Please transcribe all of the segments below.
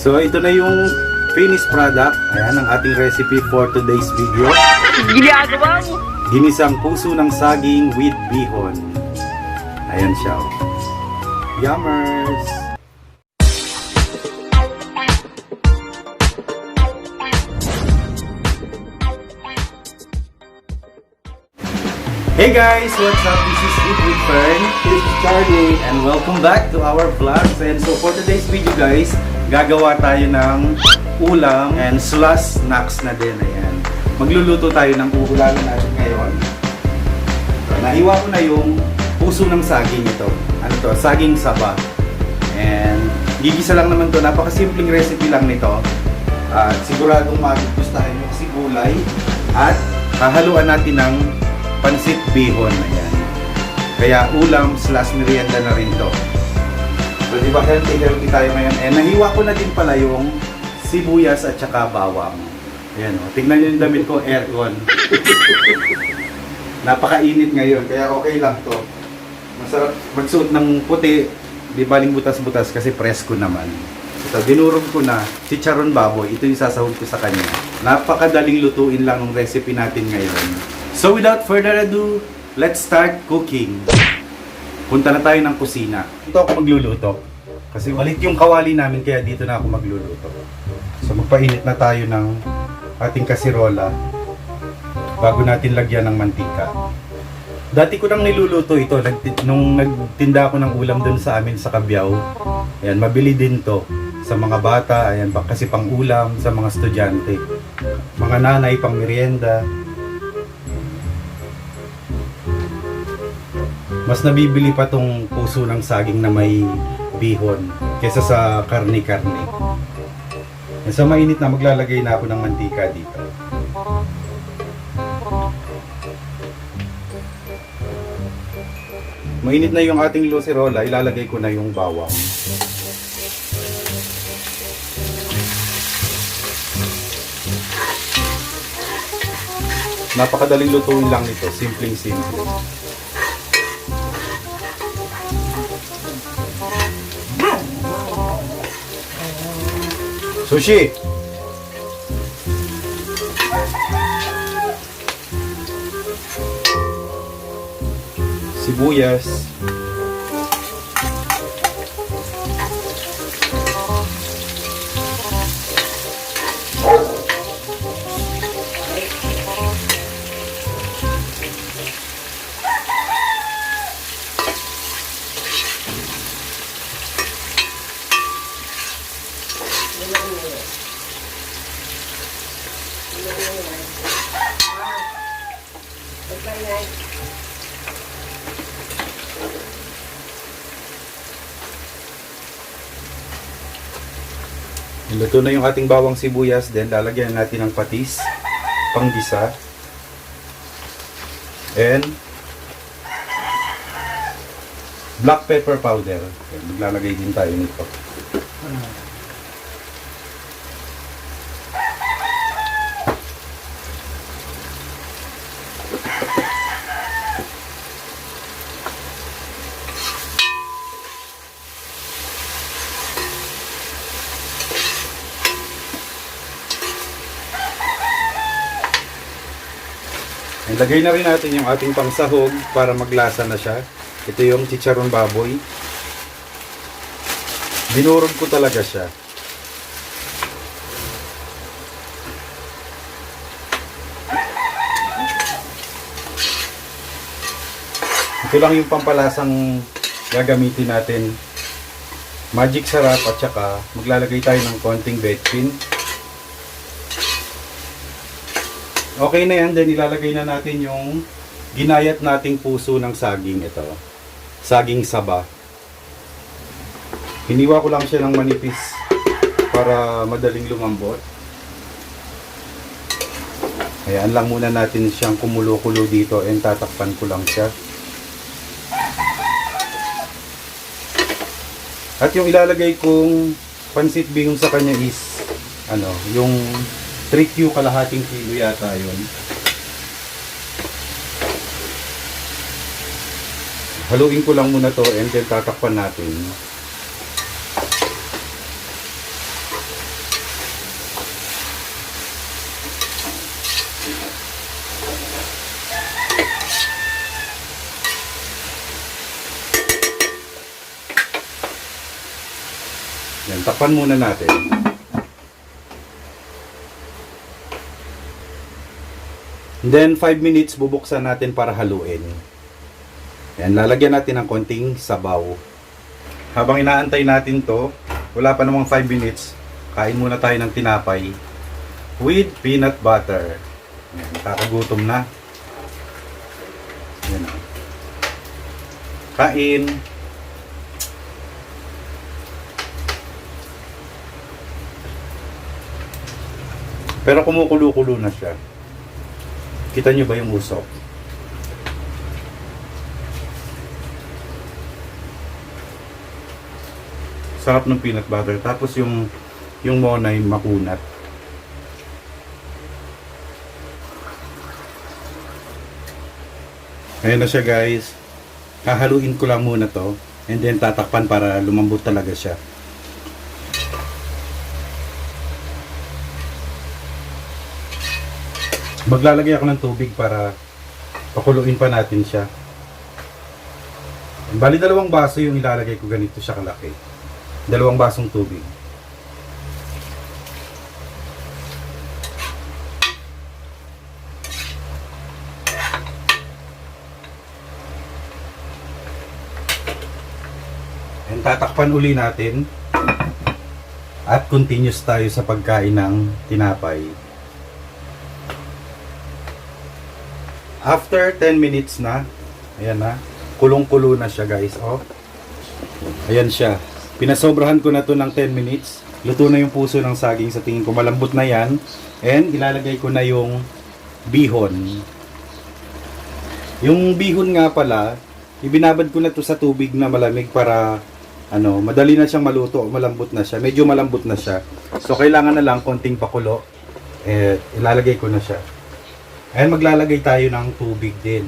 So ito na yung finished product. Ayan ang ating recipe for today's video. Ginagawa mo. Ginisang puso ng saging with bihon. Ayan siya. Yummers! Hey guys! What's up? This is Eat with Fern. This is Charlie. And welcome back to our vlogs. And so for today's video guys, gagawa tayo ng ulam and slash snacks na din. Ayan. Magluluto tayo ng uulamin natin ngayon. So, nahiwa ko na yung puso ng saging ito. Ano to? Saging saba. And gigisa lang naman to. Napakasimpleng recipe lang nito. At siguradong magugustuhan nyo kasi gulay. At hahaluan natin ng pansit bihon. Ayan. Kaya ulam slash merienda na rin to. So diba healthy tayo ngayon. And nahiwa ko na din pala yung sibuyas at saka bawang. Ayan o. Tingnan nyo yung damit ko, aircon. Napakainit ngayon, kaya okay lang to. Masarap magsuot ng puti, di baling butas-butas kasi presko naman. Ito, dinurog ko na si chicharon baboy. Ito yung sasahod ko sa kanya. Napakadaling lutuin lang ng recipe natin ngayon. So without further ado, let's start cooking. Punta na tayo ng kusina. Dito ako magluluto. Kasi walit yung kawali namin kaya dito na ako magluluto. So magpainit na tayo ng ating kasirola bago natin lagyan ng mantika. Dati ko nang niluluto ito nung nagtinda ako ng ulam dun sa amin sa Cabiao. Ayan, mabili din to sa mga bata, ayan, kasi pang ulam sa mga estudyante. Mga nanay pang merienda. Mas nabibili pa tong puso ng saging na may bihon kaysa sa karne-karne. Sa mainit na maglalagay na ako ng mantika dito. Mainit na yung ating lucirola, ilalagay ko na yung bawang. Napakadaling lutuin lang nito, simpleng-simple. Sushi! Sibuyas. Luto na yung ating bawang sibuyas, then lalagyan natin ng patis, panggisa, and black pepper powder. Okay, maglalagay din tayo nito. Ilagay na rin natin yung ating pangsahog para maglasa na siya. Ito yung chicharon baboy. Dinurog ko talaga siya. Ito lang yung pampalasang gagamitin natin. Magic sarap at saka maglalagay tayo ng konting betchin. Okay na yan, then ilalagay na natin yung ginayat nating puso ng saging ito. Saging saba. Hiniwa ko lang siya ng manipis para madaling lumambot. Ayan lang muna natin siyang kumulo-kulo dito and tatakpan ko lang siya. At yung ilalagay kong pansit bihon sa kanya is yung 3Q kalahating kilo yata yun. Haluin ko lang muna to and then tatakpan natin. Yan, takpan muna natin. And then 5 minutes bubuksan natin para haluin. Yan, lalagyan natin ng konting sabaw. Habang inaantay natin to, wala pa namang 5 minutes, kain muna tayo ng tinapay with peanut butter. Yan, kakagutom na. Yan. Kain. Pero kumukulo-kulo na siya. Kita nyo ba yung usok? Sarap ng peanut butter. Tapos yung monay makunat. Ayan na siya guys. Hahaluin ko lang muna to. And then tatakpan para lumambot talaga siya. Maglalagay ako ng tubig para pakuluin pa natin siya. Bali 2 baso yung ilalagay ko, ganito siya kalaki. 2 basong tubig. And tatakpan uli natin. At continuous tayo sa pagkain ng tinapay. After 10 minutes na, ayan na, kulong-kulo na siya guys, oh. Ayan siya. Pinasobrahan ko na to ng 10 minutes. Luto na yung puso ng saging, sa tingin ko malambot na yan. And ilalagay ko na yung bihon. Yung bihon nga pala, ibinabad ko na to sa tubig na malamig para madali na siyang maluto, malambot na siya. Medyo malambot na siya. So kailangan na lang konting pakulo. Ilalagay ko na siya. Ayan, maglalagay tayo ng tubig din.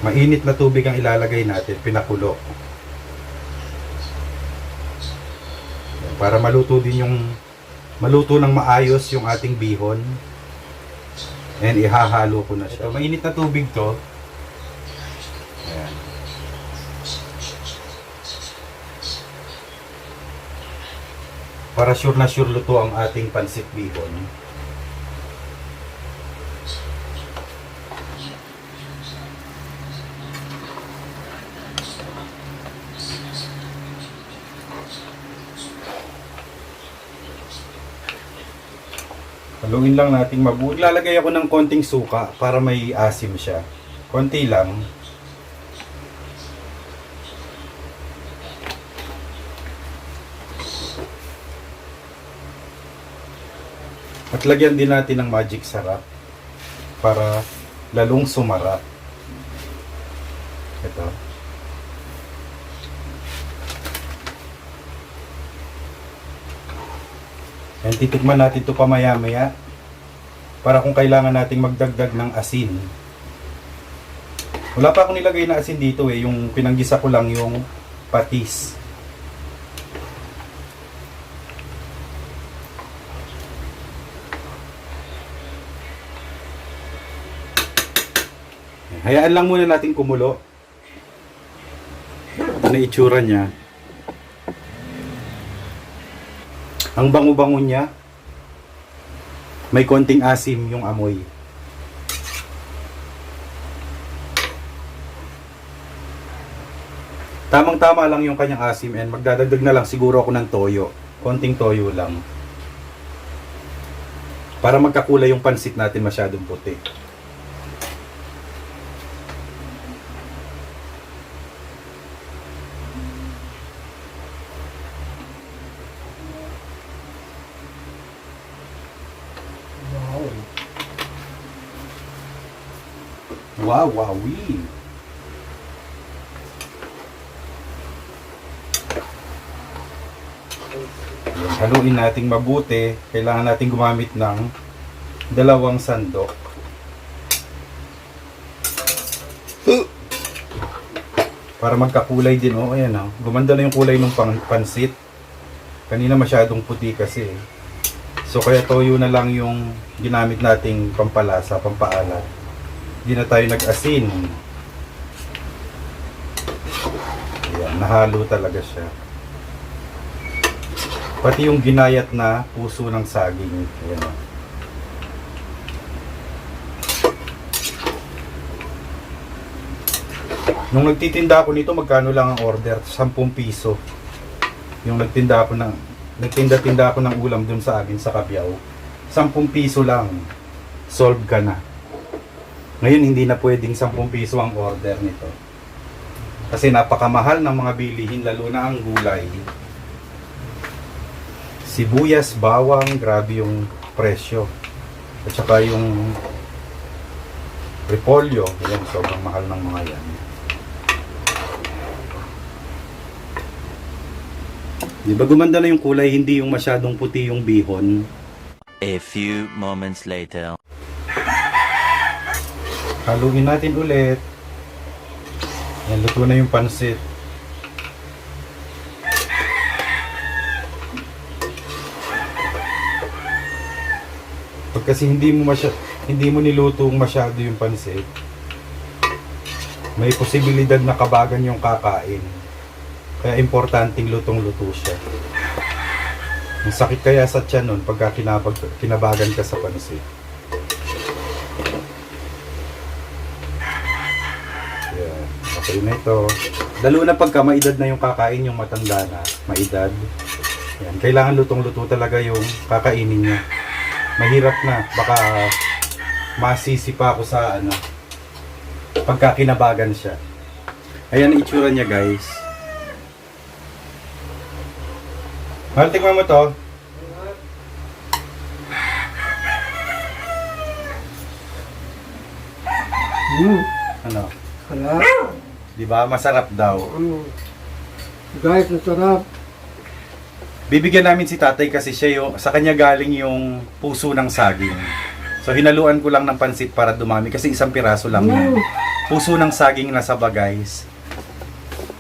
Mainit na tubig ang ilalagay natin, pinakulo. Ayan, para maluto din maluto ng maayos yung ating bihon. And ihahalo ko na siya. Ito, mainit na tubig to. Ayan. Para sure na sure luto ang ating pansit bihon. Haluin lang natin mabuti. Lalagay ako ng konting suka para may asim siya. Konti lang. At lagyan din natin ng magic sarap para lalong sumarap. Ito. And titikman natin ito pamaya-maya para kung kailangan nating magdagdag ng asin. Wala pa akong nilagay na asin dito yung pinanggisa ko lang yung patis. Hayaan lang muna natin kumulo. Ano itsura niya? Ang bango-bango niya. May konting asim yung amoy. Tamang-tama lang yung kanyang asim and magdadagdag na lang siguro ako ng toyo. Konting toyo lang. Para magkakulay yung pansit natin masyadong puti. Wow, wowie! Haluin nating mabuti. Kailangan nating gumamit ng 2 sandok. Para magkakulay din. Oh, ayan oh. Gumanda na yung kulay ng pansit. Kanina masyadong puti kasi. So kaya toyo na lang yung ginamit nating pampalasa, pampaalat. Hindi na tayo nag-asin. Ayan, nahalo talaga siya. Pati yung ginayat na puso ng saging. Ayan o. Nung nagtitinda ako nito, magkano lang ang order? 10 piso. Yung nagtinda ako ng ulam dun sa akin sa Cabiao. 10 piso lang. Solve ka na. Ngayon hindi na pwedeng 10 piso ang order nito. Kasi napakamahal ng mga bilihin, lalo na ang gulay. Sibuyas, bawang, grabe yung presyo. At saka yung repolyo, yan, sobrang mahal ng mga yan. Di ba gumanda na yung kulay, hindi yung masyadong puti yung bihon. A few moments later. Haluin natin ulit. Yan, luto na yung pansit. Pag kasi hindi mo nilutong masyado yung pansit, may posibilidad na kabagan yung kakain. Kaya importanteng lutong-luto siya. Ang sakit kaya sa tiyan nun pagka kinabagan ka sa pansit. Yan. Okay na ito. Lalo na pagka maedad na yung kakain, yung matanda na, maedad. Yan. Kailangan lutong-luto talaga yung kakainin niya. Mahirap na. Baka masisi pa ako sa pagka kinabagan siya. Ayan ang itsura niya, guys. Mahal, tingnan mo to. Ano? Sarap. Di ba? Masarap daw. Guys, ang sarap. Bibigyan namin si tatay kasi sa kanya galing yung puso ng saging. So hinaluan ko lang ng pansit para dumami kasi isang piraso lang yun. Puso ng saging na saba, guys.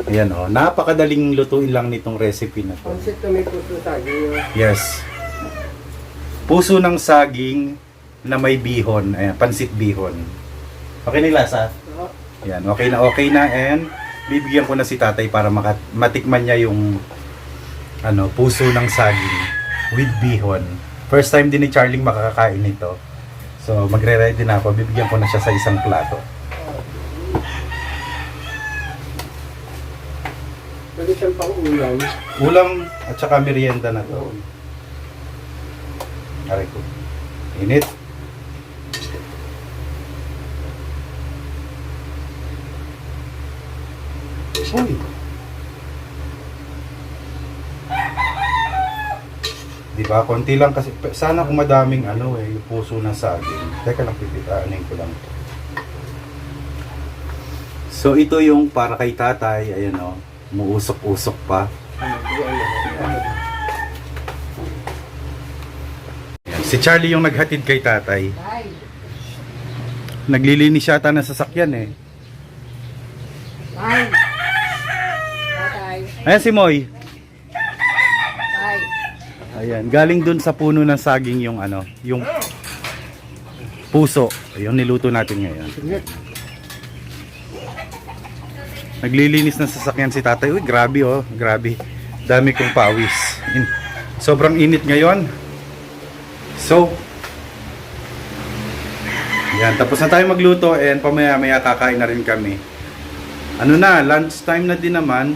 Ayan o, napakadaling lutuin lang nitong recipe na to. Pansit na may puso saging. Yes. Puso ng saging na may bihon. Ayan, pansit bihon. Okay na yung lasa? Ayan, okay na and bibigyan ko na si tatay para matikman niya yung puso ng saging with bihon. First time din ni Charlie makakakain nito. So magre-ready na ako. Bibigyan ko na siya sa isang plato. Pwede siyang pang ulam. Ulam at saka merienda na to. Aray ko. Init. Uy. Diba? Konti lang kasi. Sana kung madaming yung puso ng saging. Teka lang, pipitaanin ko lang. So ito yung para kay tatay. Ayan o. Muusok-usok pa. Ayan. Si Charlie yung naghatid kay tatay. Naglilinis yata ng sasakyan eh. Ayan si Moy. Ayan, galing dun sa puno ng saging yung yung puso. Yung niluto natin ngayon. Naglilinis ng sasakyan si tatay. Uy, grabe oh, grabe. Dami kong pawis. Sobrang init ngayon. So, yan, tapos na tayo magluto and pamaya-maya kakain na rin kami. Lunch time na din naman.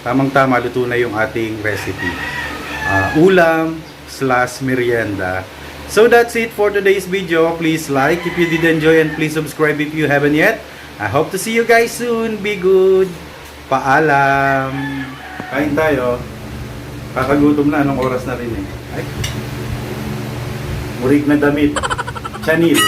Tamang-tama, luto na yung ating recipe. Ulam / merienda. So that's it for today's video. Please like if you did enjoy and please subscribe if you haven't yet. I hope to see you guys soon. Be good. Paalam. Kain tayo. Kakagutom na. Anong oras na rin eh. Ay. Murik na damit. Chanil.